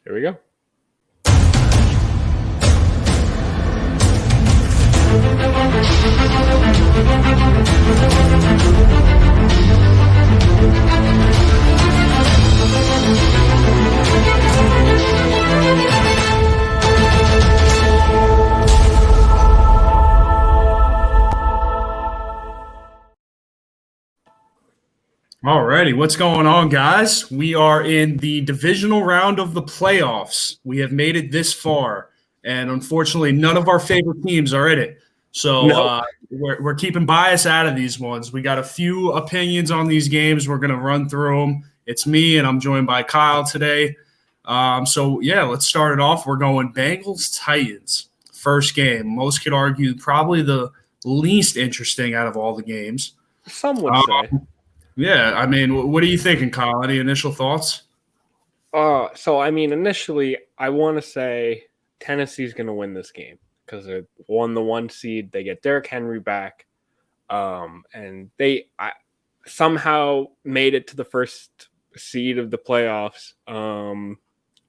Here we go. Alrighty, what's going on, guys? We are in the divisional round of the playoffs. We have made it this far, and unfortunately, none of our favorite teams are in it. So we're keeping bias out of these ones. We got a few opinions on these games. We're going to run through them. It's me, and I'm joined by Kyle today. Let's start it off. We're going Bengals Titans. First game. Most could argue probably the least interesting out of all the games. Some would say. Yeah, I mean, what are you thinking, Kyle? Any initial thoughts? Initially, I want to say Tennessee's going to win this game because they won the 1 seed. They get Derrick Henry back, and they somehow made it to the first seed of the playoffs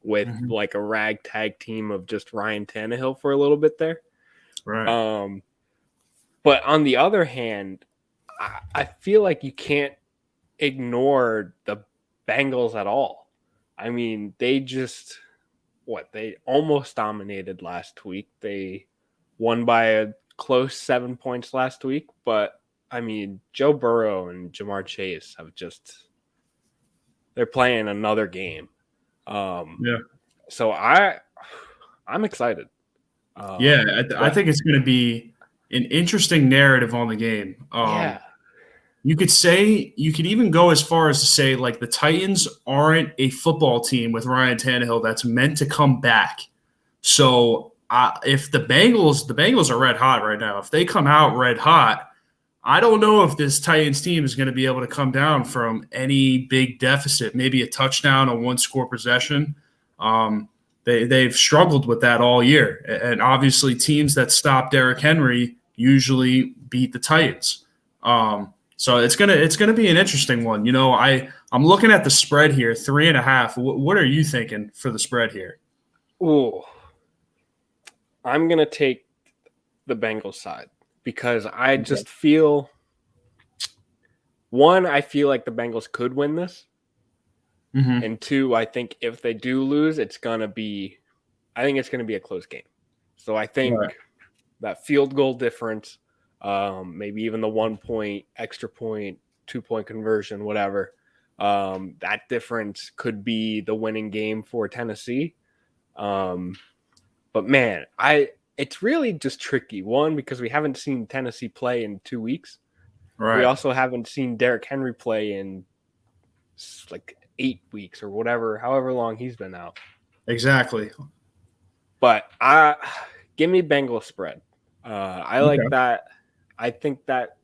with like a ragtag team of just Ryan Tannehill for a little bit there. Right. But on the other hand, I feel like you can't ignore the Bengals at all. I mean, they almost dominated last week. They won by a close 7 points last week, but I mean, Joe Burrow and Jamar Chase they're playing another game. So I'm excited. I think it's going to be an interesting narrative on the game. You could even go as far as to say, like, the Titans aren't a football team with Ryan Tannehill that's meant to come back. So if the Bengals are red hot right now, if they come out red hot, I don't know if this Titans team is going to be able to come down from any big deficit, maybe a touchdown, a one-score possession. They've struggled with that all year. And obviously teams that stop Derrick Henry usually beat the Titans. So it's gonna be an interesting one. You know, I'm looking at the spread here, 3.5. What are you thinking for the spread here? Ooh, I'm gonna take the Bengals side because I just feel I feel like the Bengals could win this, and two, I think if they do lose, it's gonna be a close game. So I think that field goal difference. Maybe even the 1 point, extra point, 2 point conversion, whatever. That difference could be the winning game for Tennessee. But man, it's really just tricky. One, because we haven't seen Tennessee play in 2 weeks. Right. We also haven't seen Derrick Henry play in like 8 weeks or whatever, however long he's been out. Exactly. But give me Bengals spread. I like that. I think that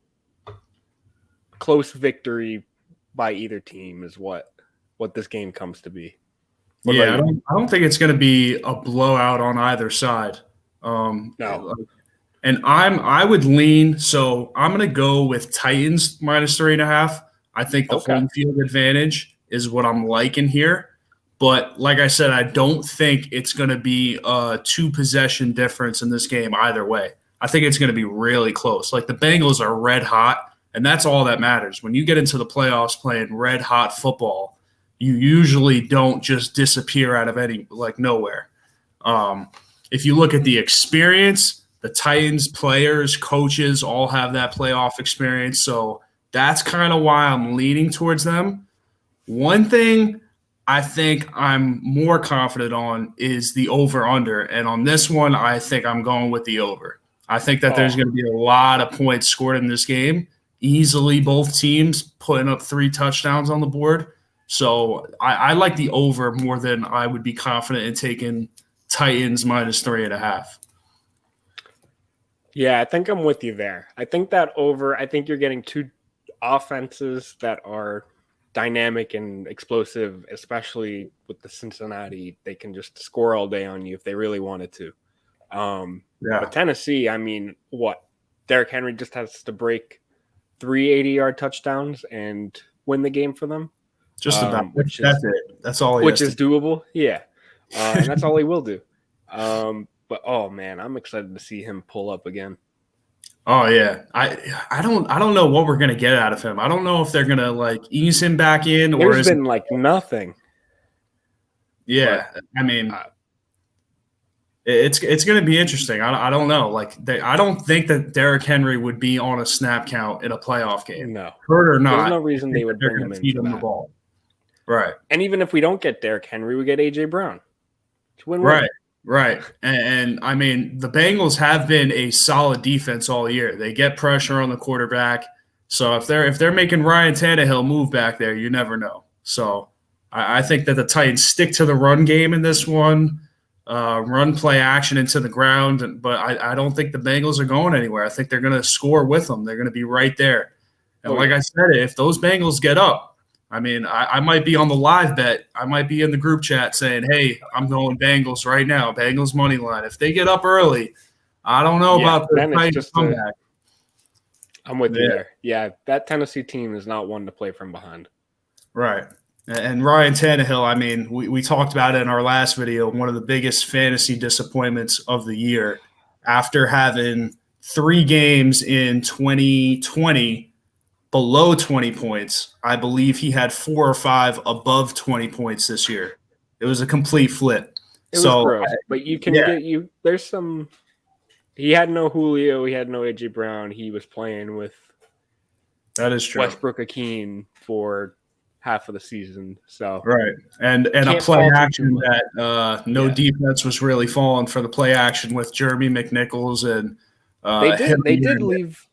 close victory by either team is what this game comes to be. I don't think it's going to be a blowout on either side. No. And I would lean, so I'm going to go with Titans minus 3.5. I think the home field advantage is what I'm liking here. But like I said, I don't think it's going to be a 2-possession difference in this game either way. I think it's going to be really close. Like, the Bengals are red hot, and that's all that matters. When you get into the playoffs playing red hot football, you usually don't just disappear out of nowhere. If you look at the experience, the Titans players, coaches all have that playoff experience. So that's kind of why I'm leaning towards them. One thing I think I'm more confident on is the over-under. And on this one, I think I'm going with the over. I think that there's going to be a lot of points scored in this game. Easily both teams putting up 3 touchdowns on the board. So I like the over more than I would be confident in taking Titans minus 3.5. Yeah, I think I'm with you there. I think that over, I think you're getting 2 offenses that are dynamic and explosive, especially with the Cincinnati. They can just score all day on you if they really wanted to. But Tennessee, I mean, Derrick Henry just has to break 3 80-yard touchdowns and win the game for them. Just about. That's it. That's all he which is doable. Yeah. and that's all he will do. But oh man, I'm excited to see him pull up again. Oh yeah, I don't know what we're gonna get out of him. I don't know if they're gonna like ease him back in, or there's been like nothing. Yeah, but, I mean, it's going to be interesting. I don't know. Like I don't think that Derrick Henry would be on a snap count in a playoff game. No, hurt or not. There's no reason they would bring him in feed for him that. The ball. Right. And even if we don't get Derrick Henry, we get AJ Brown. It's win-win. Right. And I mean, the Bengals have been a solid defense all year. They get pressure on the quarterback. So if they're making Ryan Tannehill move back there, you never know. So I think that the Titans stick to the run game in this one, run play action into the ground. But I don't think the Bengals are going anywhere. I think they're going to score with them. They're going to be right there. And like I said, if those Bengals get up, I mean, I might be on the live bet. I might be in the group chat saying, hey, I'm going Bengals right now, Bengals money line. If they get up early, I don't know about the Titans comeback. I'm with you there. Yeah, that Tennessee team is not one to play from behind. Right. And Ryan Tannehill, I mean, we talked about it in our last video, one of the biggest fantasy disappointments of the year. After having 3 games in 2020 below 20 points, I believe he had 4 or 5 above 20 points this year. It was a complete flip. It was gross, but you can get you. There's some. He had no Julio. He had no AJ Brown. He was playing with. That is true. Westbrook-Ikhine for half of the season. So right, and a play action that defense was really falling for the play action with Jeremy McNichols and they did leave.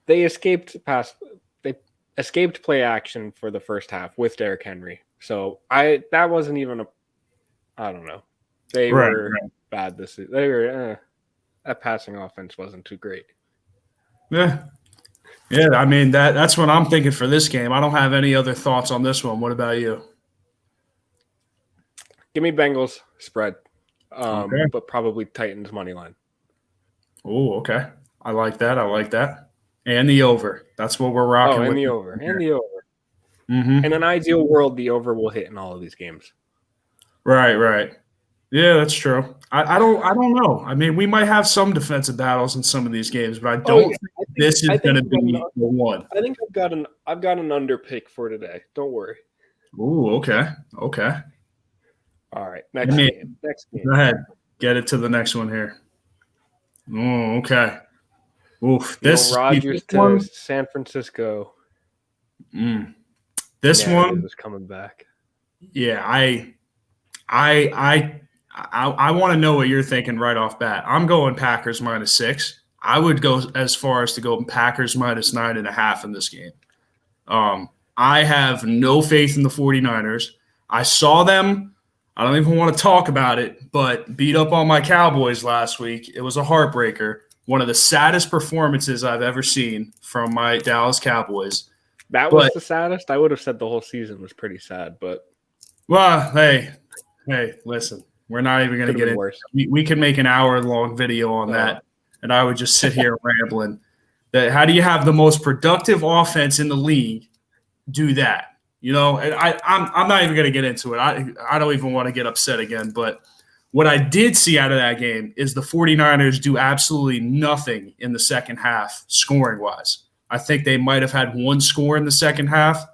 They escaped past. They escaped play action for the first half with Derrick Henry. So that wasn't even I don't know. They were bad this season. They were that passing offense wasn't too great. Yeah. I mean that's what I'm thinking for this game. I don't have any other thoughts on this one. What about you? Give me Bengals spread, but probably Titans money line. Oh, okay. I like that. And the over. That's what we're rocking with. And the over. Mm-hmm. In an ideal world, the over will hit in all of these games. Right. Yeah, that's true. I don't know. I mean, we might have some defensive battles in some of these games, but I don't think this is going to be the one. I think I've got an under pick for today. Don't worry. Ooh, okay. All right. Next game. Go ahead. Get it to the next one here. Oh, okay. Oof. This Rodgers to San Francisco. This one is coming back. Yeah, I want to know what you're thinking right off bat. I'm going Packers -6. I would go as far as to go Packers -9.5 in this game. I have no faith in the 49ers. I saw them. I don't even want to talk about it, but beat up on my Cowboys last week. It was a heartbreaker. One of the saddest performances I've ever seen from my Dallas Cowboys. That was the saddest? I would have said the whole season was pretty sad, but. Well, hey, listen. We're not even going to get it. We can make an hour-long video on that, and I would just sit here rambling. How do you have the most productive offense in the league do that? You know, and I'm not even going to get into it. I don't even want to get upset again. But what I did see out of that game is the 49ers do absolutely nothing in the second half scoring-wise. I think they might have had 1 score in the second half.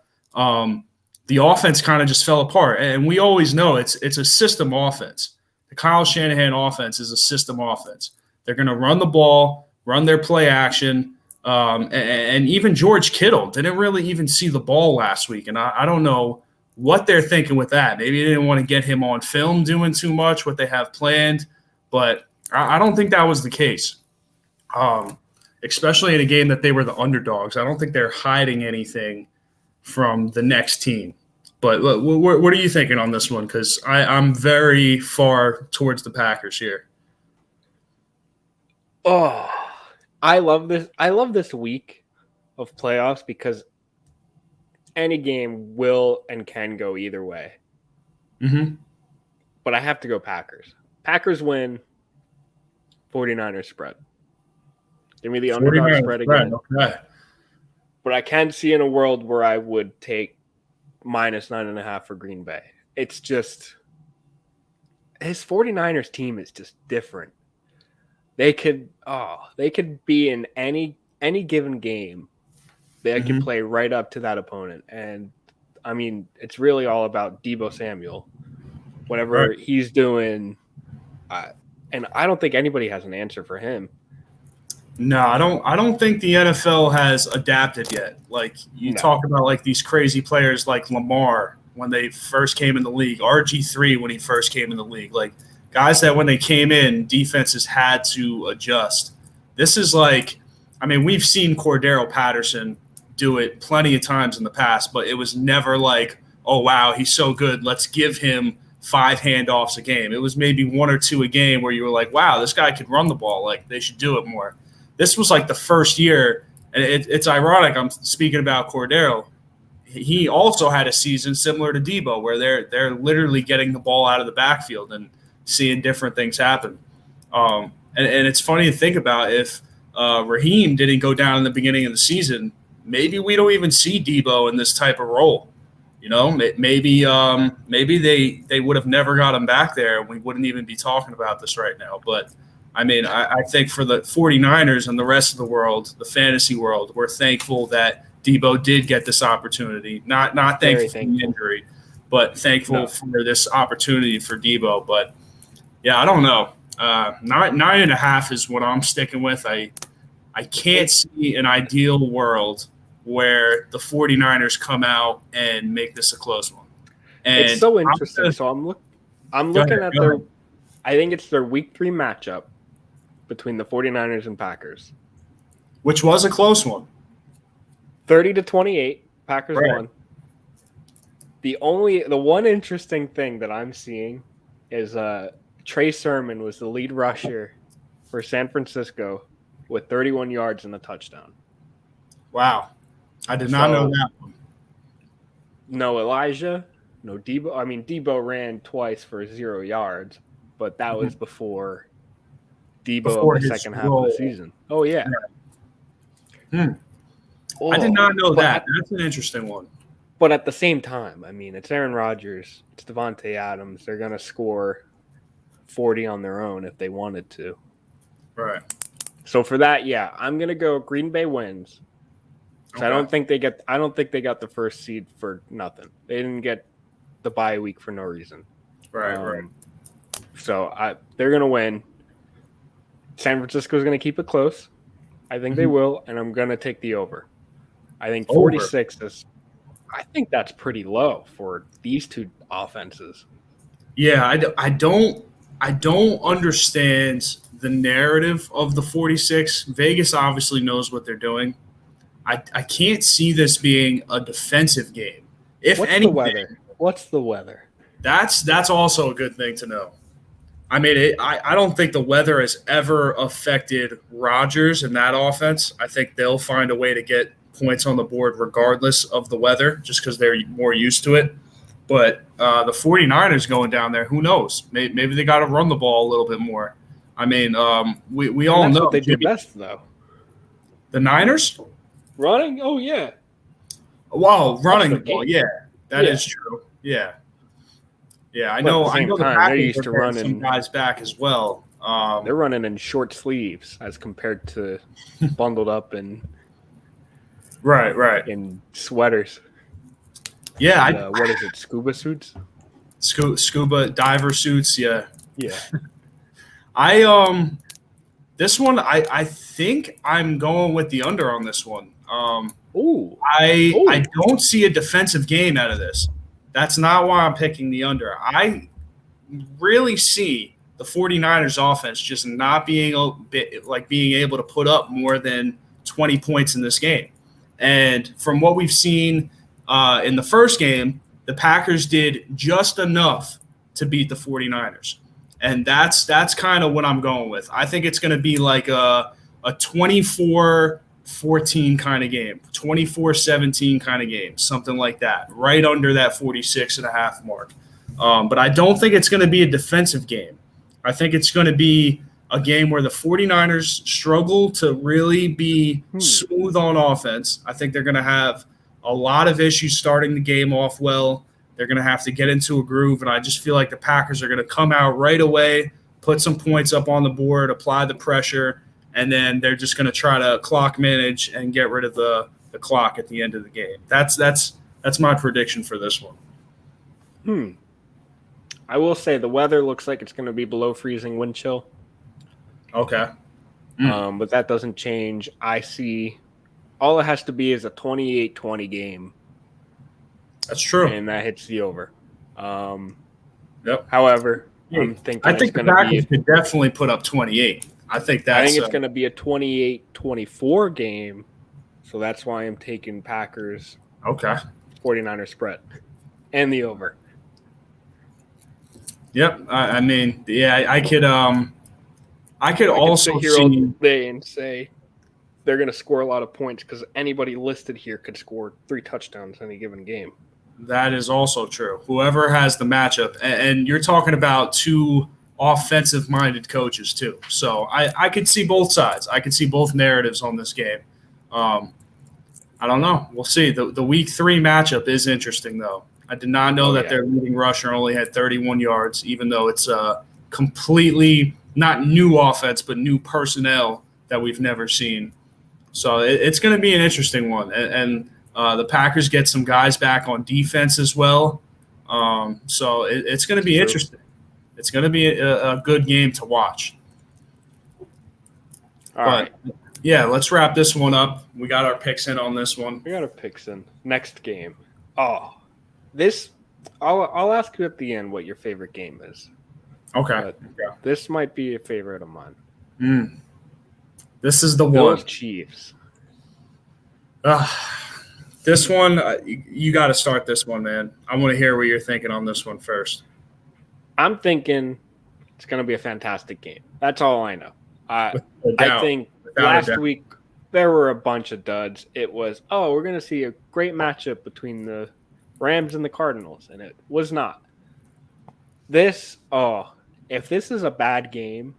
The offense kind of just fell apart. And we always know it's a system offense. The Kyle Shanahan offense is a system offense. They're going to run the ball, run their play action. And even George Kittle didn't really even see the ball last week. And I don't know what they're thinking with that. Maybe they didn't want to get him on film doing too much, what they have planned. But I don't think that was the case, especially in a game that they were the underdogs. I don't think they're hiding anything from the next team. But what are you thinking on this one? Because I'm very far towards the Packers here. Oh, I love this. I love this week of playoffs because any game will and can go either way. Mm-hmm. But I have to go Packers. Packers win, 49ers spread. Give me the underdog spread again. Okay. But I can see in a world where I would take -9.5 for Green Bay. It's just his 49ers team is just different. They could be in any given game. They could play right up to that opponent. And I mean, it's really all about Deebo Samuel. Whatever he's doing, and I don't think anybody has an answer for him. No, I don't think the NFL has adapted yet. Like you talk about like these crazy players like Lamar when they first came in the league, RG3 when he first came in the league, like guys that when they came in, defenses had to adjust. This is like, I mean, we've seen Cordero Patterson do it plenty of times in the past, but it was never like, oh, wow, he's so good, let's give him 5 handoffs a game. It was maybe 1 or 2 a game where you were like, wow, this guy could run the ball. Like, they should do it more. This was like the first year, and it's ironic I'm speaking about Cordero. He also had a season similar to Deebo where they're literally getting the ball out of the backfield and seeing different things happen. And it's funny to think about if Raheem didn't go down in the beginning of the season, maybe we don't even see Deebo in this type of role. You know, maybe they would have never got him back there, and we wouldn't even be talking about this right now. But, I mean, I think for the 49ers and the rest of the world, the fantasy world, we're thankful that Deebo did get this opportunity. Not thankful for the injury, but thankful for this opportunity for Deebo. But, yeah, I don't know. 9.5 is what I'm sticking with. I can't see an ideal world where the 49ers come out and make this a close one. And it's so interesting. So I'm looking at their – I think it's their Week 3 matchup between the 49ers and Packers. Which was a close one. 30-28, Packers won. The one interesting thing that I'm seeing is Trey Sermon was the lead rusher for San Francisco with 31 yards and a touchdown. Wow. I did not know that one. No Elijah, no Deebo. I mean, Deebo ran twice for 0 yards, but that was before Deebo the second half of the season. Oh, yeah. Oh, I did not know that. That's an interesting one. But at the same time, I mean, it's Aaron Rodgers. It's Devontae Adams. They're going to score 40 on their own if they wanted to. Right. So for that, yeah, I'm going to go Green Bay wins. Okay. I don't think they got the first seed for nothing. They didn't get the bye week for no reason. Right. So they're going to win. San Francisco's going to keep it close. I think they will, and I'm going to take the over. I think 46 is – I think that's pretty low for these two offenses. Yeah, I don't understand the narrative of the 46. Vegas obviously knows what they're doing. I can't see this being a defensive game. What's the weather? That's also a good thing to know. I mean, I don't think the weather has ever affected Rodgers and that offense. I think they'll find a way to get points on the board regardless of the weather just because they're more used to it. But the 49ers going down there, who knows? Maybe they got to run the ball a little bit more. I mean, we all know. What they do best, though. The Niners? Running? Oh, yeah. Wow, running the ball. Yeah, that is true. Yeah. Yeah, I know. I know they're used to running some guys back as well. They're running in short sleeves as compared to bundled up and in sweaters. Yeah, and, what is it? Scuba suits? Scuba diver suits. Yeah. Yeah. This one, I think I'm going with the under on this one. I don't see a defensive game out of this. That's not why I'm picking the under. I really see the 49ers offense just not being able to put up more than 20 points in this game. And from what we've seen in the first game, the Packers did just enough to beat the 49ers. And that's kind of what I'm going with. I think it's going to be like a 24-14 kind of game, 24-17 kind of game, something like that, right under that 46.5 mark. But I don't think it's going to be a defensive game. I think it's going to be a game where the 49ers struggle to really be smooth on offense. I think they're going to have a lot of issues starting the game off well. They're going to have to get into a groove, and I just feel like the Packers are going to come out right away, put some points up on the board, apply the pressure, and then they're just going to try to clock manage and get rid of the clock at the end of the game. That's my prediction for this one. I will say the weather looks like it's going to be below freezing wind chill. Okay. But that doesn't change. I see all it has to be is a 28-20 game. That's true. And that hits the over. Yep. However, I think the Packers could definitely put up 28. I think it's going to be a 28-24 game. So that's why I'm taking Packers. Okay. 49ers spread and the over. Yep. I mean, yeah, I could also sit here all day and say they're going to score a lot of points because anybody listed here could score 3 touchdowns any given game. That is also true. Whoever has the matchup, and you're talking about 2 offensive-minded coaches too. So I could see both sides. I could see both narratives on this game. I don't know. We'll see. The Week 3 matchup is interesting, though. I did not know that their leading rusher only had 31 yards, even though it's a completely not new offense, but new personnel that we've never seen. So it's going to be an interesting one. And the Packers get some guys back on defense as well. So it's going to be interesting. It's going to be a good game to watch. All right. Yeah, let's wrap this one up. We got our picks in on this one. We got our picks in. Next game. Oh, this I'll ask you at the end what your favorite game is. Okay. This might be a favorite of mine. This is the Bills one. Chiefs. This one, you got to start this one, man. I want to hear what you're thinking on this one first. I'm thinking it's going to be a fantastic game. That's all I know. I think last week there were a bunch of duds. It was, we're going to see a great matchup between the Rams and the Cardinals, and it was not. If this is a bad game,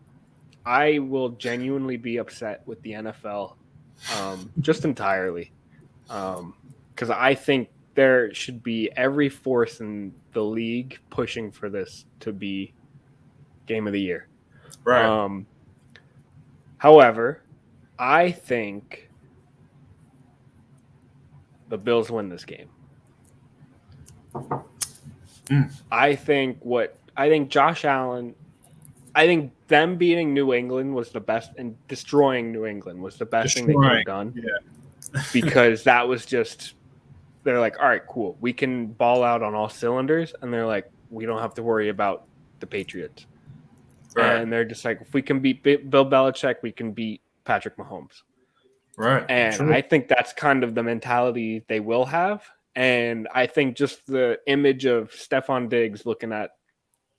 I will genuinely be upset with the NFL just entirely. Because I think there should be every force in the league pushing for this to be game of the year. Right. However, I think the Bills win this game. I think Josh Allen, I think them beating New England was the best, and destroying New England was the best thing they could have done. Yeah. Because that was just, they're like, all right, cool. We can ball out on all cylinders. And they're like, we don't have to worry about the Patriots. Right. And they're just like, if we can beat Bill Belichick, we can beat Patrick Mahomes. Right. And True. I think that's kind of the mentality they will have. And I think just the image of Stephon Diggs looking at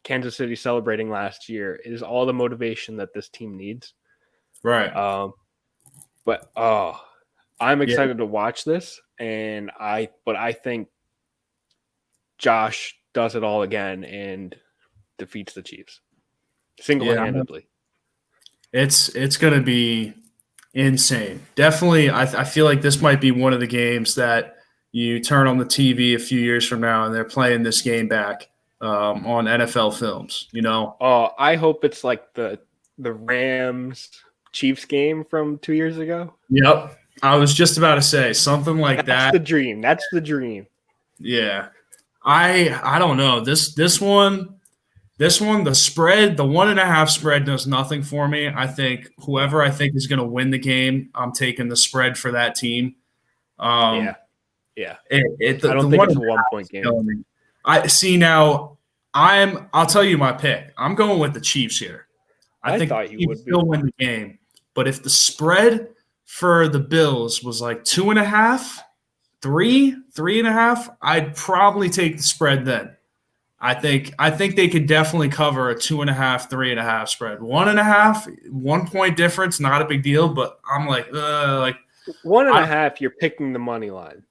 Kansas City celebrating last year is all the motivation that this team needs. Right. I'm excited to watch this, and I think Josh does it all again and defeats the Chiefs single-handedly. It's going to be insane. Definitely, I feel like this might be one of the games that you turn on the TV a few years from now and they're playing this game back on NFL films. You know? Oh, I hope it's like the Rams Chiefs game from 2 years ago. Yep. I was just about to say something like that. That's the dream. That's the dream. Yeah. I don't know. This one, the spread, the 1.5 spread does nothing for me. I think whoever I think is going to win the game, I'm taking the spread for that team. Yeah. I don't think it's a 1-point game. I see now. I'll tell you my pick. I'm going with the Chiefs here. I think thought you would still win the game, but if the spread for the Bills was like 2.5, 3.5, I'd probably take the spread then. I think they could definitely cover a 2.5, 3.5 spread. 1.5, 1 point difference, not a big deal, but I'm like 1.5. You're picking the money line.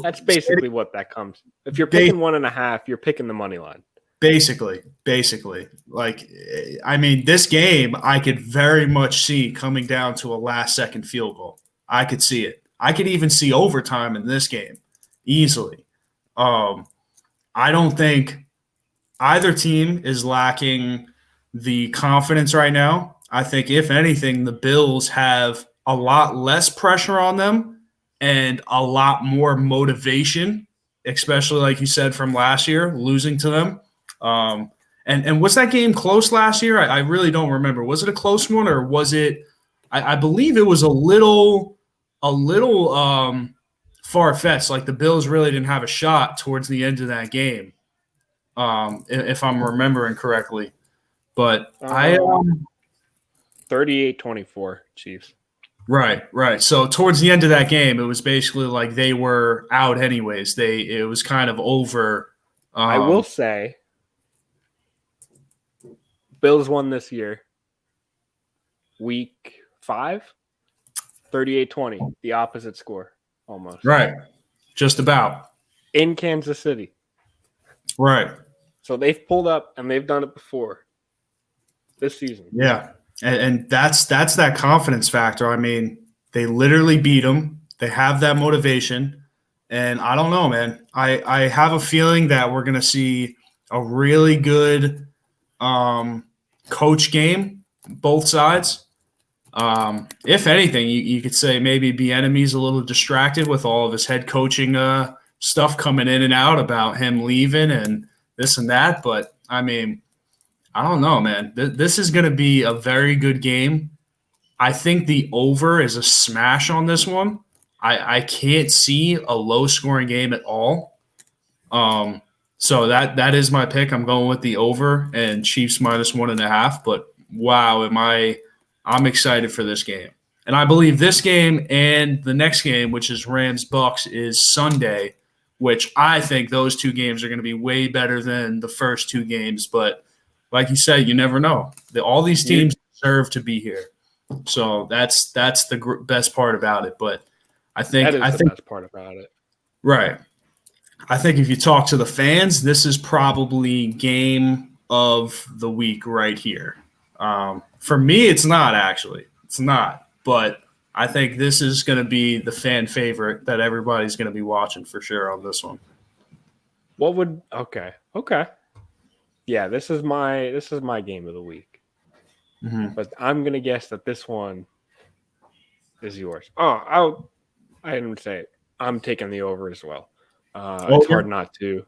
That's basically what that comes. If you're picking 1.5, you're picking the money line. Basically. Like, I mean, this game I could very much see coming down to a last-second field goal. I could see it. I could even see overtime in this game easily. I don't think either team is lacking the confidence right now. I think, if anything, the Bills have a lot less pressure on them and a lot more motivation, especially like you said from last year, losing to them. And was that game close last year? I really don't remember. Was it a close one, or was it? I believe it was a little far-fetched. Like the Bills really didn't have a shot towards the end of that game, if I'm remembering correctly. But 38-24 Chiefs. Right. So towards the end of that game, it was basically like they were out anyways. It was kind of over. I will say, Bills won this year. Week 5, 38-20, the opposite score almost. Right. Just about. In Kansas City. Right. So they've pulled up, and they've done it before this season. Yeah. And that's that confidence factor. I mean, they literally beat them. They have that motivation. And I don't know, man. I have a feeling that we're going to see a really good coach game, both sides. If anything, you could say maybe Bieniemy's a little distracted with all of his head coaching stuff coming in and out about him leaving and this and that. But, I mean, I don't know, man. This is going to be a very good game. I think the over is a smash on this one. I can't see a low-scoring game at all. So that is my pick. I'm going with the over and Chiefs -1.5. But, wow, I'm excited for this game. And I believe this game and the next game, which is Rams-Bucks, is Sunday, which I think those two games are going to be way better than the first two games. But like you said, you never know. All these teams deserve to be here. So that's the best part about it. But I think the best part about it. Right. I think if you talk to the fans, this is probably game of the week right here. For me, it's not actually. It's not. But I think this is going to be the fan favorite that everybody's going to be watching for sure on this one. Okay. Yeah, this is my game of the week. Mm-hmm. But I'm going to guess that this one is yours. Oh, I didn't say it. I'm taking the over as well. It's hard not to.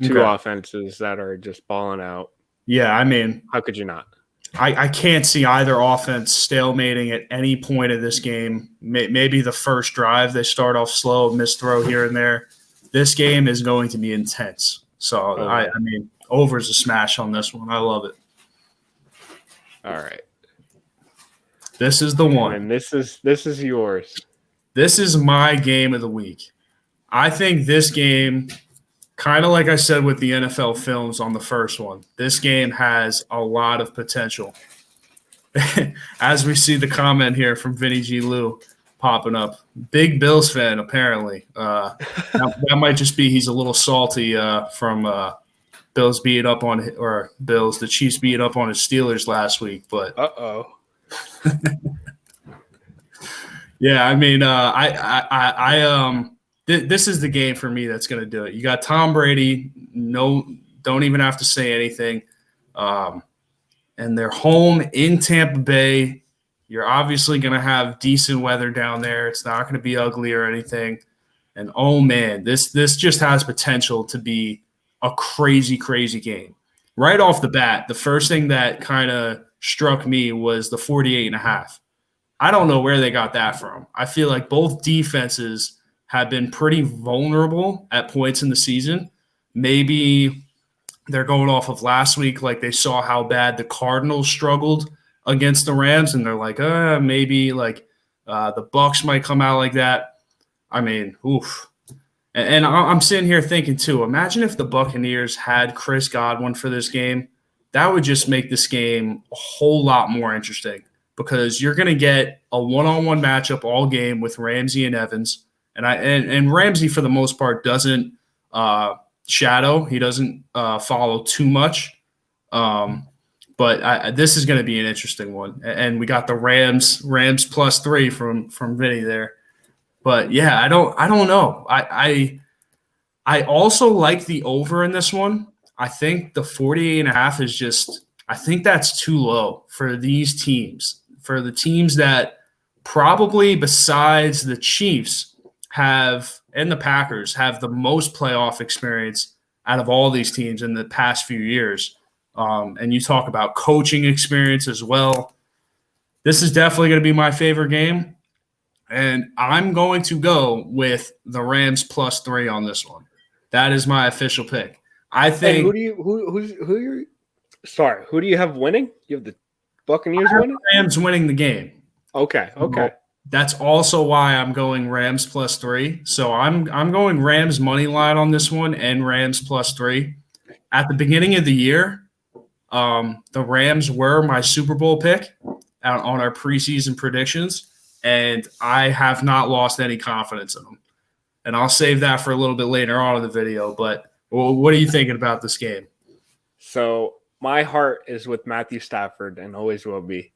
Two offenses that are just balling out. Yeah, I mean, how could you not? I can't see either offense stalemating at any point of this game. Maybe the first drive, they start off slow, missed throw here and there. This game is going to be intense. So, I mean, over is a smash on this one. I love it. All right. This is the one. And this is yours. This is my game of the week. I think this game, kind of like I said with the NFL films on the first one, this game has a lot of potential. As we see the comment here from Vinny G. Lou popping up. Big Bills fan, apparently. That might just be he's a little salty from the Chiefs beat up on his Steelers last week. But yeah, I mean, this is the game for me that's going to do it. You got Tom Brady. No, don't even have to say anything. And they're home in Tampa Bay. You're obviously going to have decent weather down there. It's not going to be ugly or anything. And, oh, man, this just has potential to be a crazy, crazy game. Right off the bat, the first thing that kind of struck me was the 48.5. I don't know where they got that from. I feel like both defenses have been pretty vulnerable at points in the season. Maybe they're going off of last week, like they saw how bad the Cardinals struggled against the Rams, and they're like, maybe like the Bucs might come out like that. I mean, oof. And I'm sitting here thinking too, imagine if the Buccaneers had Chris Godwin for this game. That would just make this game a whole lot more interesting because you're going to get a one-on-one matchup all game with Ramsey and Evans. And Ramsey, for the most part, doesn't shadow. He doesn't follow too much. But this is going to be an interesting one. And we got the Rams +3 from Vinny there. But yeah, I don't know. I also like the over in this one. I think the 48.5 is just – I think that's too low for these teams, for the teams that probably besides the Chiefs have and the Packers have the most playoff experience out of all these teams in the past few years. And you talk about coaching experience as well. This is definitely going to be my favorite game. And I'm going to go with the Rams +3 on this one. That is my official pick. I think. And who do you have winning? You have the Buccaneers winning? Rams winning the game. Okay. That's also why I'm going Rams +3. So I'm going Rams money line on this one and Rams +3. At the beginning of the year, the Rams were my Super Bowl pick on our preseason predictions, and I have not lost any confidence in them. And I'll save that for a little bit later on in the video. But what are you thinking about this game? So my heart is with Matthew Stafford and always will be.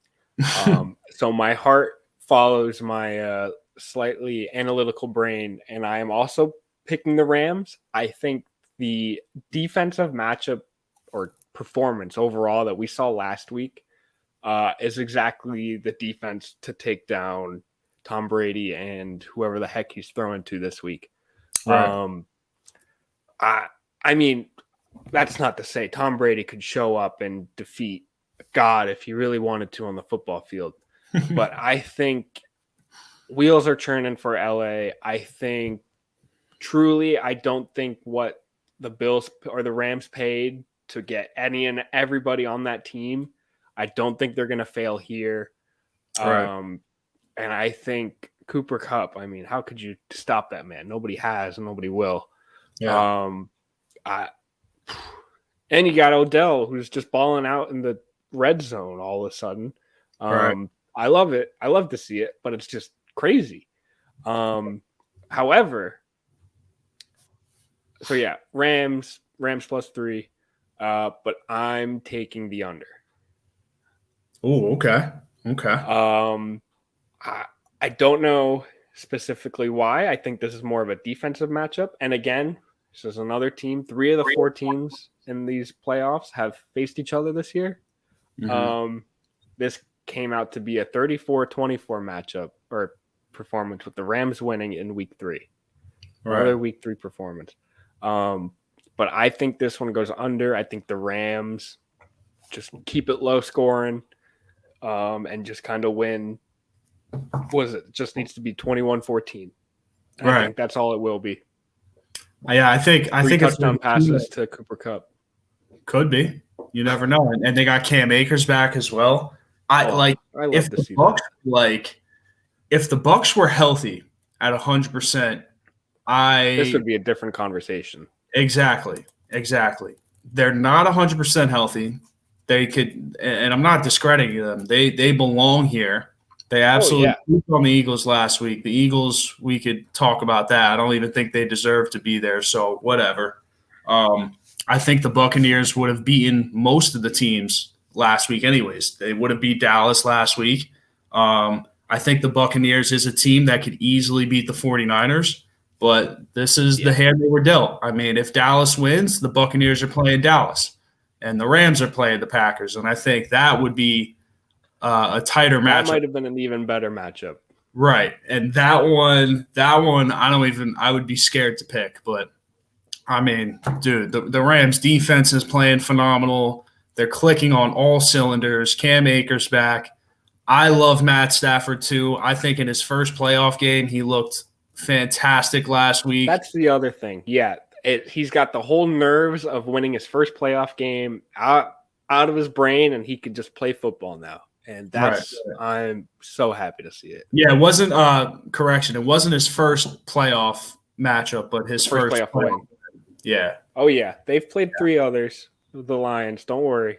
So my heart follows my slightly analytical brain, and I am also picking the Rams. I think the defensive matchup or performance overall that we saw last week is exactly the defense to take down Tom Brady and whoever the heck he's throwing to this week. Right. I mean, that's not to say Tom Brady could show up and defeat God if he really wanted to on the football field. But I think wheels are churning for LA. I think truly, I don't think what the Bills or the Rams paid to get any and everybody on that team, I don't think they're going to fail here. Right. And I think Cooper Kupp, I mean, how could you stop that man? Nobody has and nobody will. Yeah. And you got Odell, who's just balling out in the red zone all of a sudden. Right. I love it. I love to see it, but it's just crazy. However, so yeah, Rams +3, but I'm taking the under. Oh, okay. I don't know specifically why. I think this is more of a defensive matchup. And again, this is another team. 3 of the 4 teams in these playoffs have faced each other this year. Mm-hmm. This came out to be a 34-24 matchup or performance with the Rams winning in week 3. Right. Another week 3 performance. But I think this one goes under. I think the Rams just keep it low scoring and just kind of win. What is it? Just needs to be 21-14. Right. I think that's all it will be. Yeah, I think touchdown passes to Cooper Kupp. Could be. You never know. And they got Cam Akers back as well. I love if to the see Bucs, that. If the Bucs were healthy at 100%, this would be a different conversation. Exactly. They're not 100% healthy. They could, and I'm not discrediting them. They belong here. They absolutely beat on the Eagles last week. The Eagles, we could talk about that. I don't even think they deserve to be there. So whatever. I think the Buccaneers would have beaten most of the teams last week anyways. They would have beat Dallas last week. I think the Buccaneers is a team that could easily beat the 49ers, but this is the hand they were dealt. I mean, if Dallas wins, the Buccaneers are playing Dallas, and the Rams are playing the Packers, and I think that would be a tighter matchup. That might have been an even better matchup. Right, and that one, I would be scared to pick, but I mean, dude, the Rams defense is playing phenomenal. They're clicking on all cylinders. Cam Akers back. I love Matt Stafford too. I think in his first playoff game, he looked fantastic last week. That's the other thing. Yeah, he's got the whole nerves of winning his first playoff game out of his brain, and he could just play football now. And that's I'm so happy to see it. Yeah, it wasn't correction. It wasn't his first playoff matchup, but his first playoff win. Yeah. Oh yeah, they've played 3 others. The Lions. Don't worry.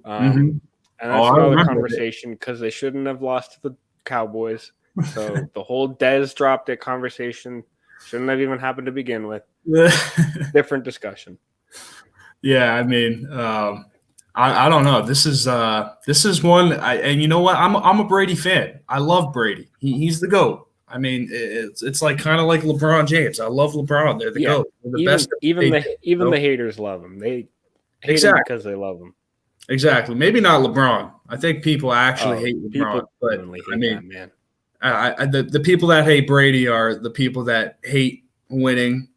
And that's another conversation because they shouldn't have lost to the Cowboys. So the whole Dez dropped it conversation shouldn't have even happened to begin with. Different discussion. Yeah, I mean, I don't know. This is one, and you know what? I'm a Brady fan. I love Brady. He's the GOAT. I mean, it's like kind of like LeBron James. I love LeBron. They're the GOAT. They're the best. Even the haters love him. They hate him because they love him. Exactly. Maybe not LeBron. I think people actually hate LeBron. But I mean, man. The people that hate Brady are the people that hate winning,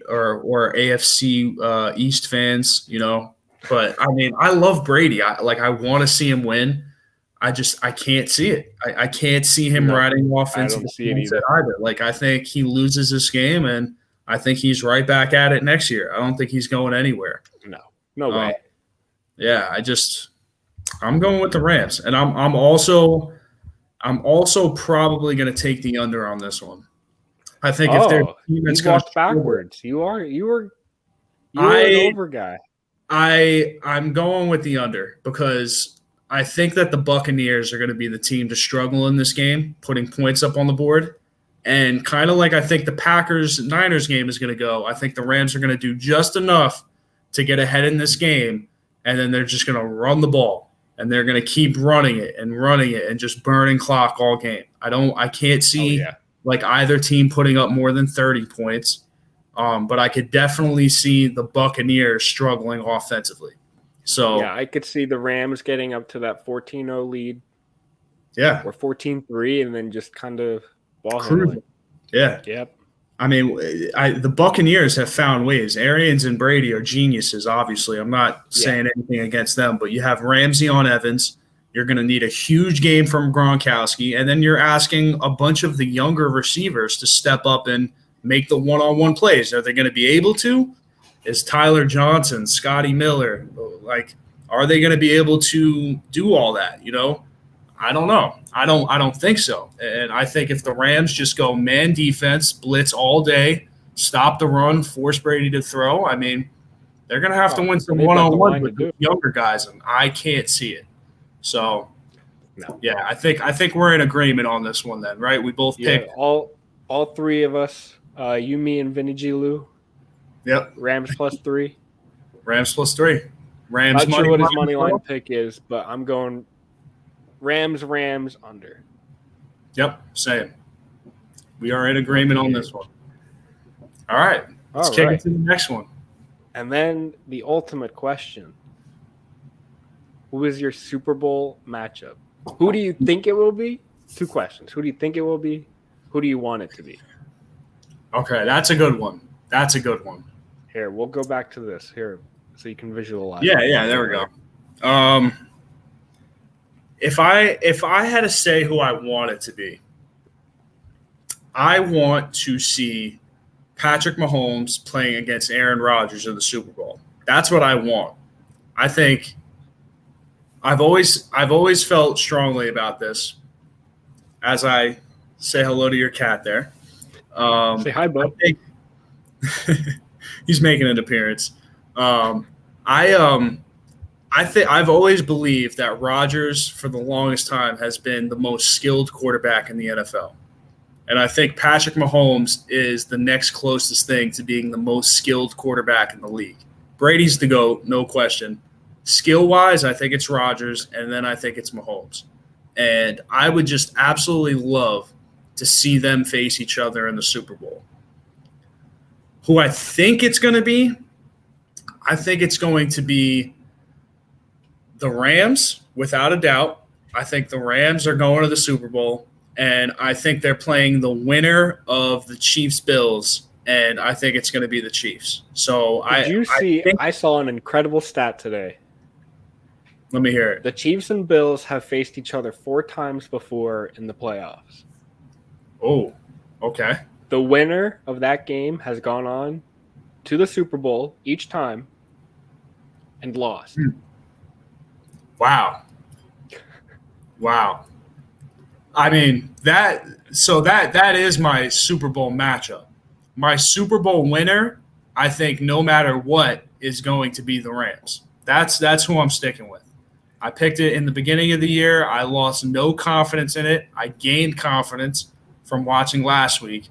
or AFC East fans, you know. But I mean, I love Brady. I want to see him win. I can't see it. I can't see him riding off into the sunset either. Like, I think he loses this game, and I think he's right back at it next year. I don't think he's going anywhere. No way. Yeah, I'm going with the Rams, and I'm also probably going to take the under on this one. I think if they're walked backwards, you are an over guy. I'm going with the under because I think that the Buccaneers are going to be the team to struggle in this game, putting points up on the board. And kind of like I think the Packers-Niners game is going to go, I think the Rams are going to do just enough to get ahead in this game, and then they're just going to run the ball. And they're going to keep running it and just burning clock all game. I can't see like either team putting up more than 30 points. But I could definitely see the Buccaneers struggling offensively. So yeah, I could see the Rams getting up to that 14-0 lead. Yeah. Or 14-3 and then just kind of ball handling. Yeah. Yep. I mean, the Buccaneers have found ways. Arians and Brady are geniuses, obviously. I'm not saying anything against them, but you have Ramsey on Evans. You're going to need a huge game from Gronkowski, and then you're asking a bunch of the younger receivers to step up and make the one-on-one plays. Are they going to be able to? Is Tyler Johnson, Scotty Miller, are they going to be able to do all that, you know? I don't know. I don't think so. And I think if the Rams just go man defense, blitz all day, stop the run, force Brady to throw, I mean, they're going to have to win some one-on-one with the younger guys, and I can't see it. So, I think we're in agreement on this one then, right? We both picked all three of us, you, me, and Vinny G. Lou. Yep. Rams +3. Rams +3. Rams. Not sure what his money line pick is, but I'm going Rams under. Yep, same. We are in agreement on this one. All right. Let's kick it to the next one. And then the ultimate question. Who is your Super Bowl matchup? Who do you think it will be? 2 questions. Who do you think it will be? Who do you want it to be? Okay, that's a good one. Here, we'll go back to this here so you can visualize. Yeah, there we go. If I had to say who I want it to be, I want to see Patrick Mahomes playing against Aaron Rodgers in the Super Bowl. That's what I want. I think I've always felt strongly about this. As I say hello to your cat there. Say hi, bud. He's making an appearance. I think I've always believed that Rodgers, for the longest time, has been the most skilled quarterback in the NFL. And I think Patrick Mahomes is the next closest thing to being the most skilled quarterback in the league. Brady's the GOAT, no question. Skill-wise, I think it's Rodgers, and then I think it's Mahomes. And I would just absolutely love to see them face each other in the Super Bowl. Who I think it's going to be, I think it's going to be the Rams, without a doubt. I think the Rams are going to the Super Bowl, and I think they're playing the winner of the Chiefs-Bills, and I think it's going to be the Chiefs. So I saw an incredible stat today. Let me hear it. The Chiefs and Bills have faced each other 4 times before in the playoffs. Oh, okay. The winner of that game has gone on to the Super Bowl each time and lost. Wow. I mean, that is my Super Bowl matchup. My Super Bowl winner, I think no matter what, is going to be the Rams. That's who I'm sticking with. I picked it in the beginning of the year. I lost no confidence in it. I gained confidence from watching last week.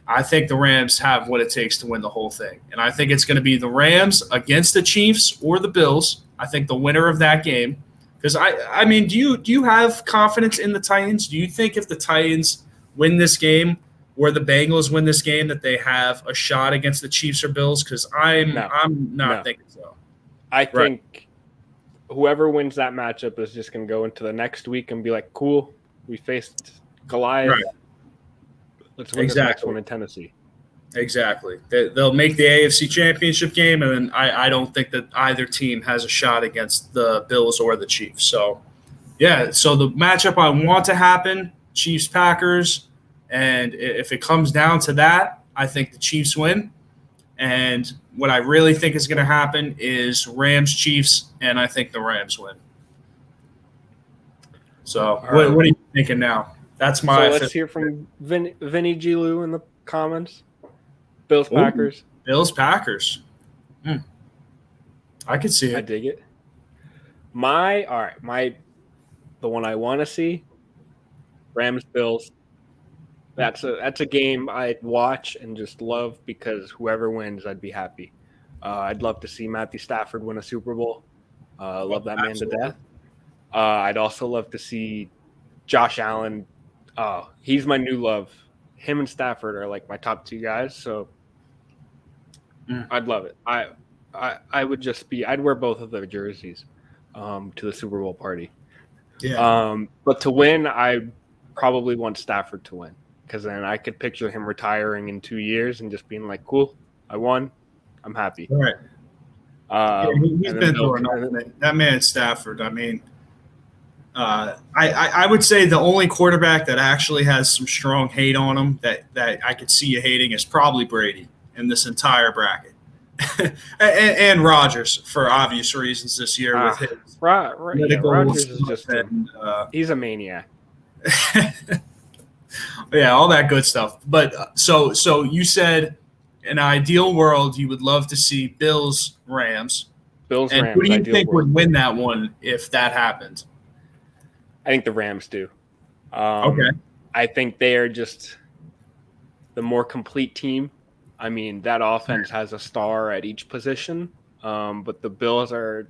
I think the Rams have what it takes to win the whole thing. And I think it's going to be the Rams against the Chiefs or the Bills. I think the winner of that game. Because, I mean, do you have confidence in the Titans? Do you think if the Titans win this game, or the Bengals win this game, that they have a shot against the Chiefs or Bills? Because I'm not thinking so. I think whoever wins that matchup is just going to go into the next week and be like, cool, we faced Goliath. Right. Let's win this next one in Tennessee. Exactly. They'll make the AFC Championship game, and then I don't think that either team has a shot against the Bills or the Chiefs. So, yeah, so the matchup I want to happen, Chiefs-Packers, and if it comes down to that, I think the Chiefs win. And what I really think is going to happen is Rams-Chiefs, and I think the Rams win. So, what are you thinking now? That's my. So let's hear from Vinny G. Lou in the comments. Bills Packers. Bills Packers. I could see it. I dig it. The one I want to see, Rams Bills. That's a game I'd watch and just love, because whoever wins, I'd be happy. I'd love to see Matthew Stafford win a Super Bowl. Love that man to death. I'd also love to see Josh Allen. He's my new love. Him and Stafford are like my top two guys, so I'd love it. I would just I'd wear both of their jerseys to the Super Bowl party. Yeah. But to win, I probably want Stafford to win, because then I could picture him retiring in 2 years and just being like, cool, I won. I'm happy. All right. He's been through enough. That man Stafford, I mean, I would say the only quarterback that actually has some strong hate on him that I could see you hating is probably Brady in this entire bracket. and Rodgers, for obvious reasons this year with his Rodgers is just he's a maniac. Yeah, all that good stuff. But so you said in an ideal world you would love to see Bills Rams. Rams. Who do you think would win that one if that happened? I think the Rams do. Okay. I think they are just the more complete team. I mean, that offense has a star at each position, but the Bills I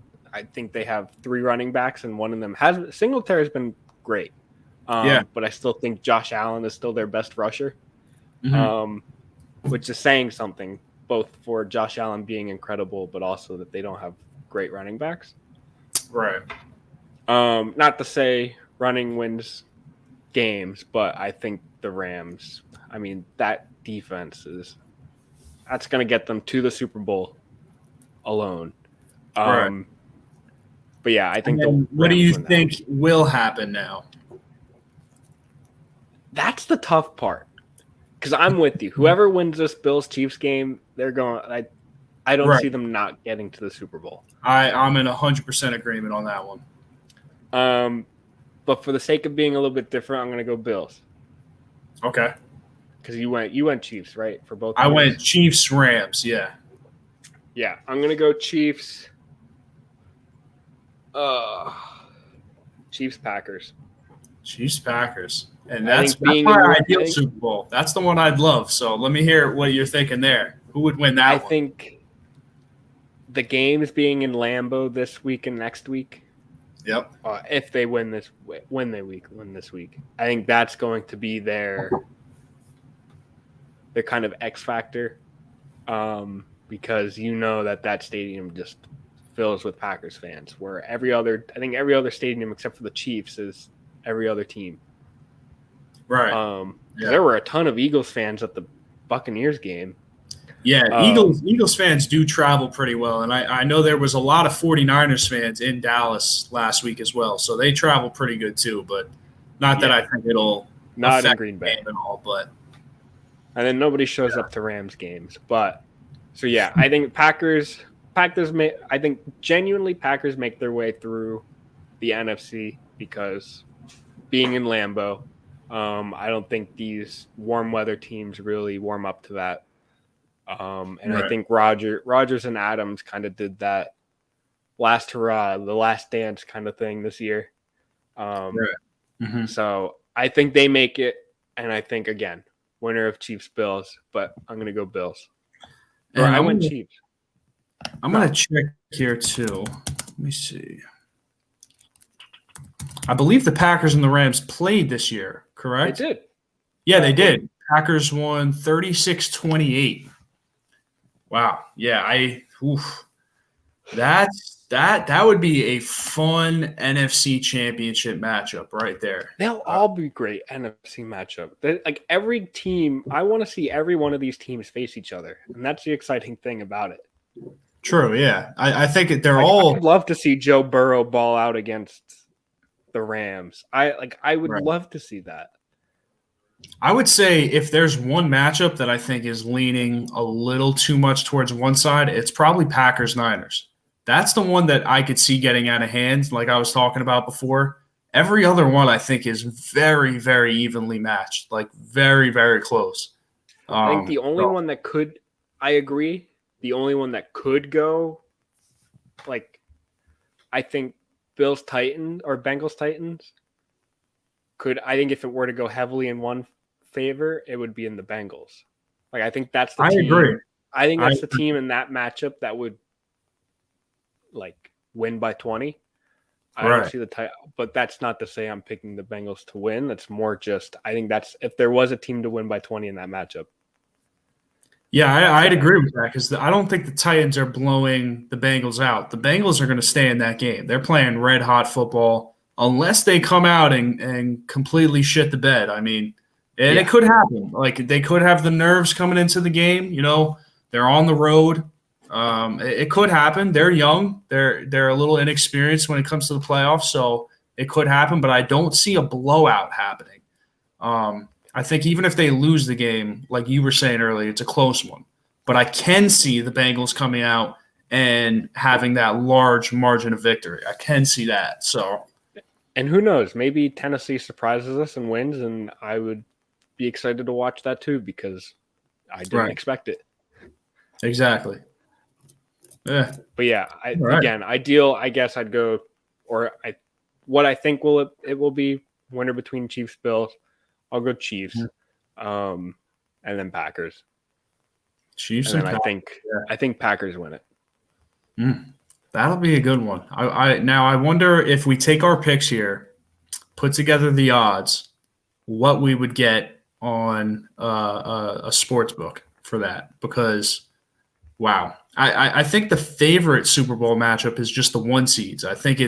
think they have 3 running backs, and one of them Singletary has been great. But I still think Josh Allen is still their best rusher, which is saying something, both for Josh Allen being incredible, but also that they don't have great running backs. Right. Not to say running wins games, but I think the Rams, I mean, that defense that's going to get them to the Super Bowl alone. Right. But yeah, I think what do you think will happen now? That's the tough part, because I'm with you. Whoever wins this Bills-Chiefs game, they're going. I don't see them not getting to the Super Bowl. I'm in 100% agreement on that one. But for the sake of being a little bit different, I'm going to go Bills. Okay. Because you went Chiefs, right? For both. I went Chiefs Rams. Yeah. Yeah, I'm going to go Chiefs. Chiefs Packers. Chiefs Packers. And that's my ideal Super Bowl. That's the one I'd love. So let me hear what you're thinking there. Who would win that one? I think the games being in Lambeau this week and next week. Yep. If they win this week, I think that's going to be their kind of X factor, because you know that stadium just fills with Packers fans. Where every other stadium except for the Chiefs is every other team. Right. There were a ton of Eagles fans at the Buccaneers game. Yeah, Eagles fans do travel pretty well. And I know there was a lot of 49ers fans in Dallas last week as well. So they travel pretty good too. But not that I think it'll not affect in Green Bay at all. But and then nobody shows up to Rams games. But so yeah, I think Packers I think genuinely Packers make their way through the NFC, because being in Lambeau, I don't think these warm weather teams really warm up to that. I think Rodgers and Adams kind of did that last hurrah, the last dance kind of thing this year. So I think they make it, and I think, again, winner of Chiefs-Bills, but I'm going to go Bills. I went Chiefs. I'm going to check here too. Let me see. I believe the Packers and the Rams played this year, correct? They did. Yeah, they did. Packers won 36-28. Wow. Yeah, that would be a fun NFC championship matchup right there. They'll all be great NFC matchup. Like every team, I want to see every one of these teams face each other, and that's the exciting thing about it. True, yeah. I think they're all. I'd love to see Joe Burrow ball out against the Rams. I would love to see that. I would say if there's one matchup that I think is leaning a little too much towards one side, it's probably Packers-Niners. That's the one that I could see getting out of hand, like I was talking about before. Every other one I think is very, very evenly matched, like very, very close. I think the only one that could – I agree. The only one that could go, like, I think Bills Titans or Bengals Titans could. I think if it were to go heavily in one favor, it would be in the Bengals. Like, I think that's the team. Agree. I think that's the team in that matchup that would, like, win by 20. I don't see the title, but that's not to say I'm picking the Bengals to win. That's more just I think that's if there was a team to win by 20 in that matchup. Yeah, I'd agree with that because I don't think the Titans are blowing the Bengals out. The Bengals are going to stay in that game. They're playing red-hot football unless they come out and completely shit the bed. I mean, it could happen. Like, they could have the nerves coming into the game. You know, they're on the road. It could happen. They're young. They're a little inexperienced when it comes to the playoffs, so it could happen, but I don't see a blowout happening. I think even if they lose the game, like you were saying earlier, it's a close one. But I can see the Bengals coming out and having that large margin of victory. I can see that. So, and who knows? Maybe Tennessee surprises us and wins, and I would be excited to watch that too because I didn't expect it. Exactly. Yeah. But yeah, again, ideal. I guess I'd go, what I think it will be winner between Chiefs Bills. I'll go Chiefs, and then Packers. Chiefs and then I think Packers win it. That'll be a good one. I wonder if we take our picks here, put together the odds, what we would get on a sports book for that. Because, wow, I think the favorite Super Bowl matchup is just the 1 seeds. I think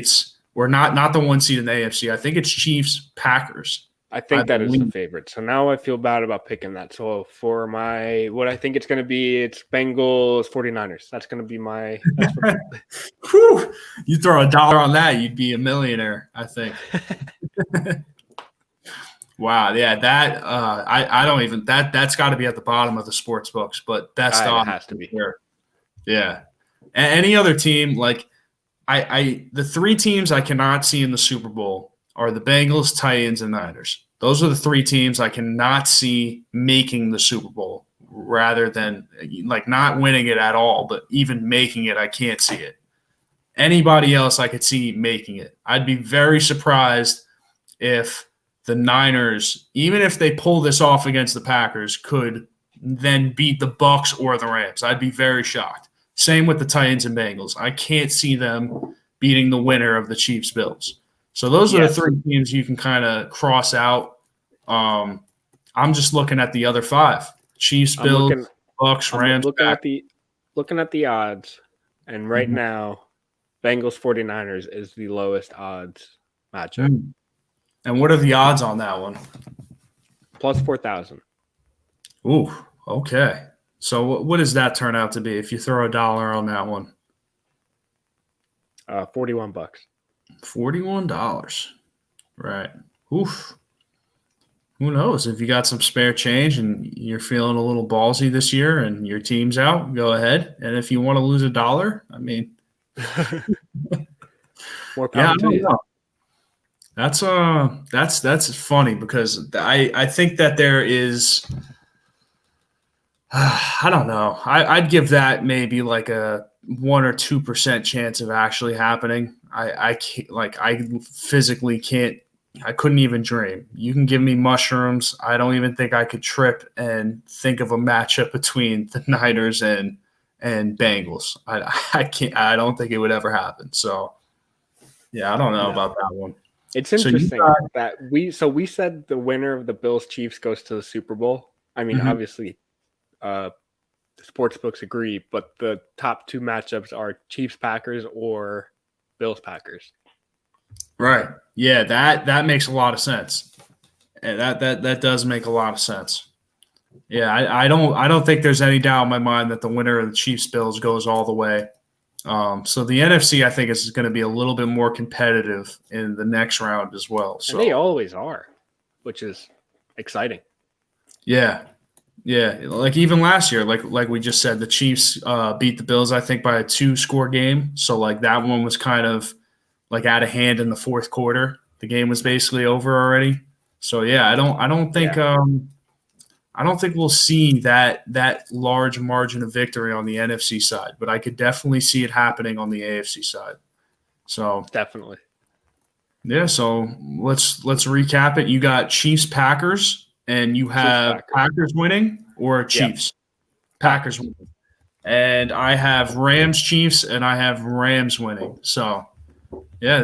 we're not the 1 seed in the AFC. I think it's Chiefs Packers. I think that is the favorite. So now I feel bad about picking that. So for what I think it's going to be, it's Bengals 49ers. That's going to be my. Whew. You throw $1 on that, you'd be a millionaire, I think. Wow, yeah, that I don't even that's got to be at the bottom of the sports books, but that's it has to be here. Yeah, any other team like the 3 teams I cannot see in the Super Bowl are the Bengals, Titans, and Niners. Those are the 3 teams I cannot see making the Super Bowl, rather than like not winning it at all, but even making it, I can't see it. Anybody else I could see making it. I'd be very surprised if the Niners, even if they pull this off against the Packers, could then beat the Bucks or the Rams. I'd be very shocked. Same with the Titans and Bengals. I can't see them beating the winner of the Chiefs-Bills. So those are the 3 teams you can kind of cross out. I'm just looking at the other 5: Chiefs, Bills, Bucks, Rams. Looking at the odds, and right now, Bengals 49ers is the lowest odds matchup. And what are the odds on that one? Plus 4,000. Ooh, okay. So what does that turn out to be if you throw $1 on that one? $41. $41. Right. Oof. Who knows? If you got some spare change and you're feeling a little ballsy this year and your team's out, go ahead. And if you want to lose $1, I mean, more power to you. That's funny because I think that there is I don't know. I'd give that maybe like a 1 or 2% chance of actually happening. I can't, I physically can't. I couldn't even dream. You can give me mushrooms. I don't even think I could trip and think of a matchup between the Niners and Bengals. I can't. I don't think it would ever happen. So, yeah, I don't know about that one. It's interesting that we said the winner of the Bills Chiefs goes to the Super Bowl. I mean, obviously, the sports books agree, but the top two matchups are Chiefs Packers or Bills Packers. Right. Yeah, that makes a lot of sense. And that does make a lot of sense. Yeah, I don't think there's any doubt in my mind that the winner of the Chiefs Bills goes all the way. So the NFC, I think, is going to be a little bit more competitive in the next round as well. So and they always are, which is exciting. Yeah, like even last year, like we just said, the Chiefs beat the Bills, I think, by a 2-score game. So like that one was kind of like out of hand in the fourth quarter. The game was basically over already. So yeah, I don't think we'll see that large margin of victory on the NFC side, but I could definitely see it happening on the AFC side. So definitely. Yeah, so let's recap it. You got Chiefs Packers, and you have Packers winning or Chiefs? Yep. Packers winning. And I have Rams Chiefs, and I have Rams winning. So yeah,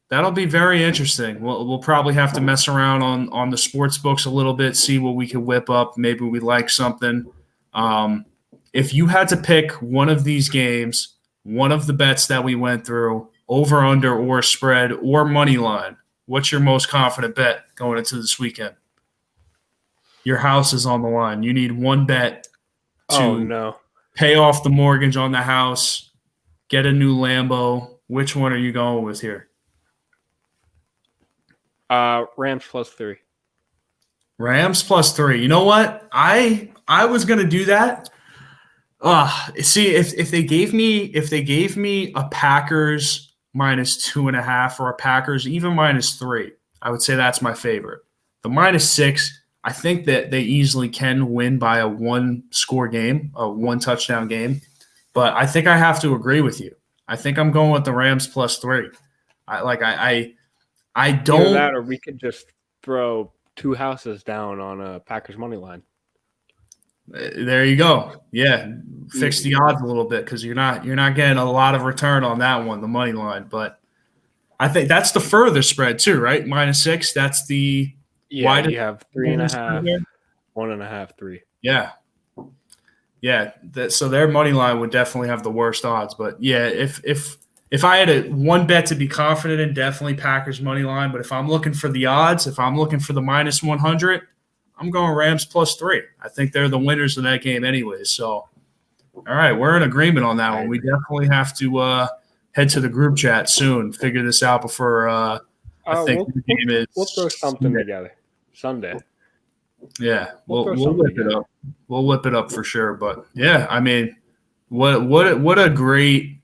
that'll be very interesting. We'll probably have to mess around on the sports books a little bit, see what we can whip up. Maybe we like something. If you had to pick one of these games, one of the bets that we went through, over, under, or spread, or money line, what's your most confident bet going into this weekend? Your house is on the line. You need one bet to pay off the mortgage on the house, get a new Lambo. Which one are you going with here? Rams +3. Rams +3. You know what? I was gonna do that. See, if they gave me a Packers -2.5 or a Packers even -3, I would say that's my favorite. The -6, I think that they easily can win by a 1-score game, a 1-touchdown game. But I think I have to agree with you. I think I'm going with the Rams +3. I don't. Either that, or we could just throw 2 houses down on a Packers money line. There you go. Yeah, fix the odds a little bit because you're not getting a lot of return on that one, the money line. But I think that's the further spread too, right? -6. That's the widest. You have 3.5, 1.5, 3. Yeah. So their money line would definitely have the worst odds. But yeah, if I had one bet to be confident in, definitely Packers money line. But if I'm looking for the odds, if I'm looking for the -100. I'm going Rams +3. I think they're the winners of that game anyways. So, all right, we're in agreement on that one. We definitely have to head to the group chat soon, figure this out before I think the game is. We'll throw something together Sunday. Yeah, we'll whip it up. We'll whip it up for sure. But yeah, I mean, what a great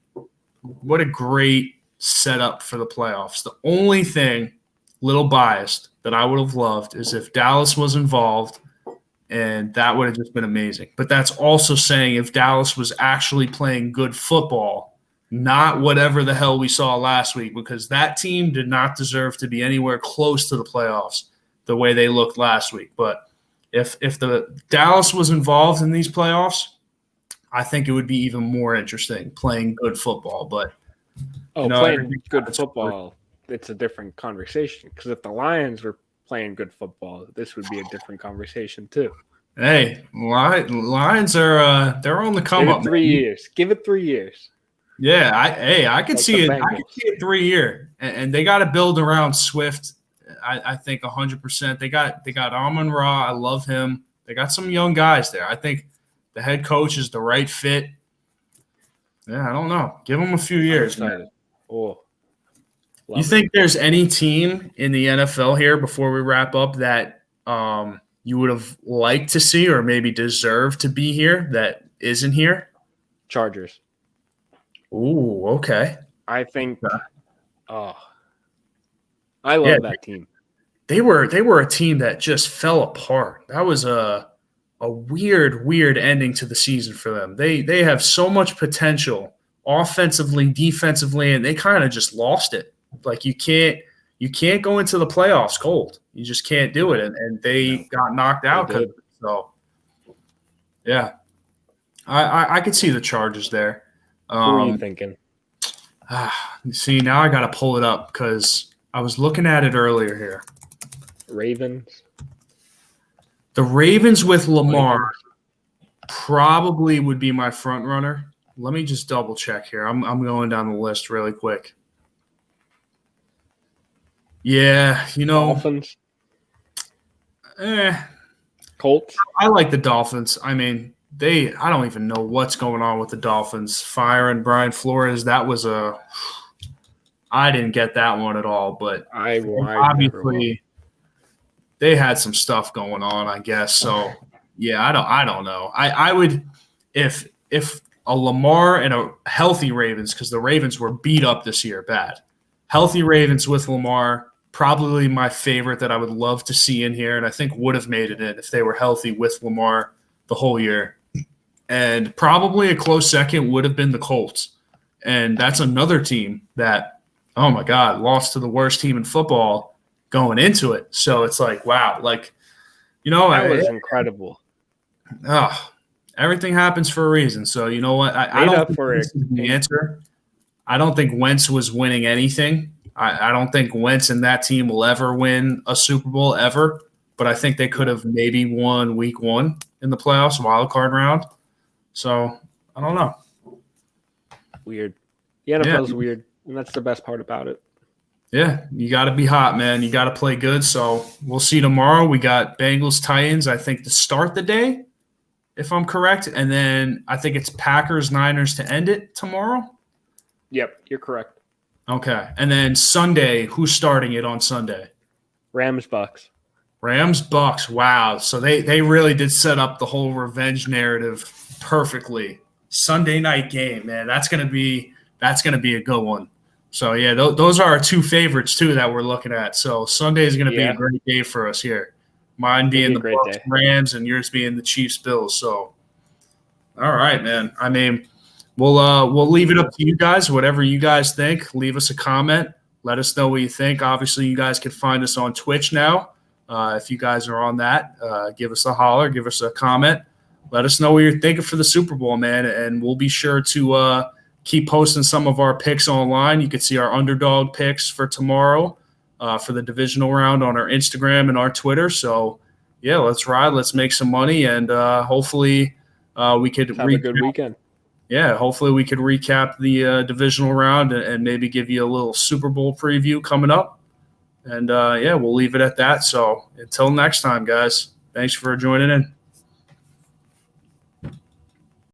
setup for the playoffs. The only thing, little biased, that I would have loved is if Dallas was involved, and that would have just been amazing. But that's also saying if Dallas was actually playing good football, not whatever the hell we saw last week, because that team did not deserve to be anywhere close to the playoffs the way they looked last week. But if the Dallas was involved in these playoffs, I think it would be even more interesting playing good football. But playing good football, it's a different conversation, because if the Lions were playing good football, this would be a different conversation too. Hey, Lions are they're on the come up. Give it 3 years. Yeah, I can see it. I can see it 3 year, and they got to build around Swift. I think 100%. They got Amon-Ra. I love him. They got some young guys there. I think the head coach is the right fit. Yeah, I don't know. Give them a few years. You think there's any team in the NFL here, before we wrap up, that you would have liked to see or maybe deserved to be here that isn't here? Chargers. Ooh, okay. I think I love that team. They were a team that just fell apart. That was a weird ending to the season for them. They have so much potential offensively, defensively, and they kind of just lost it. Like you can't go into the playoffs cold. You just can't do it, and they got knocked out. So, yeah, I could see the Chargers there. Who are you thinking? See, now I got to pull it up because I was looking at it earlier here. Ravens. The Ravens with Lamar probably would be my front runner. Let me just double check here. I'm going down the list really quick. Yeah, Dolphins. Colts. I like the Dolphins. I mean, I don't even know what's going on with the Dolphins. Firing Brian Flores, I didn't get that one at all, but obviously they had some stuff going on, I guess. So yeah, I don't know. I would if a Lamar and a healthy Ravens, because the Ravens were beat up this year bad. Healthy Ravens with Lamar, probably my favorite that I would love to see in here, and I think would have made it in if they were healthy with Lamar the whole year. And probably a close second would have been the Colts. And that's another team that, oh my God, lost to the worst team in football going into it. So it's like, wow, that was incredible. Everything happens for a reason. So you know what? I don't think this is the answer. I don't think Wentz was winning anything. I don't think Wentz and that team will ever win a Super Bowl ever. But I think they could have maybe won week 1 in the playoffs, wild card round. So I don't know. Weird. The NFL's weird, and that's the best part about it. Yeah, you got to be hot, man. You got to play good. So we'll see tomorrow. We got Bengals Titans, I think, to start the day, if I'm correct. And then I think it's Packers Niners to end it tomorrow. Yep, you're correct. Okay. And then Sunday, who's starting it on Sunday? Rams Bucks. Rams Bucks. Wow. So they really did set up the whole revenge narrative perfectly. Sunday night game, man. That's gonna be a good one. So yeah, those are our 2 favorites too that we're looking at. So Sunday is gonna be a great day for us here. Mine being the Bucks, Rams, and yours being the Chiefs Bills. So all right, man. I mean, we'll leave it up to you guys. Whatever you guys think, leave us a comment. Let us know what you think. Obviously, you guys can find us on Twitch now. If you guys are on that, give us a holler, give us a comment. Let us know what you're thinking for the Super Bowl, man, and we'll be sure to keep posting some of our picks online. You can see our underdog picks for tomorrow for the divisional round on our Instagram and our Twitter. So, yeah, let's ride. Let's make some money, and hopefully we could have a good weekend. Yeah, hopefully we could recap the divisional round and maybe give you a little Super Bowl preview coming up. And, we'll leave it at that. So until next time, guys, thanks for joining in.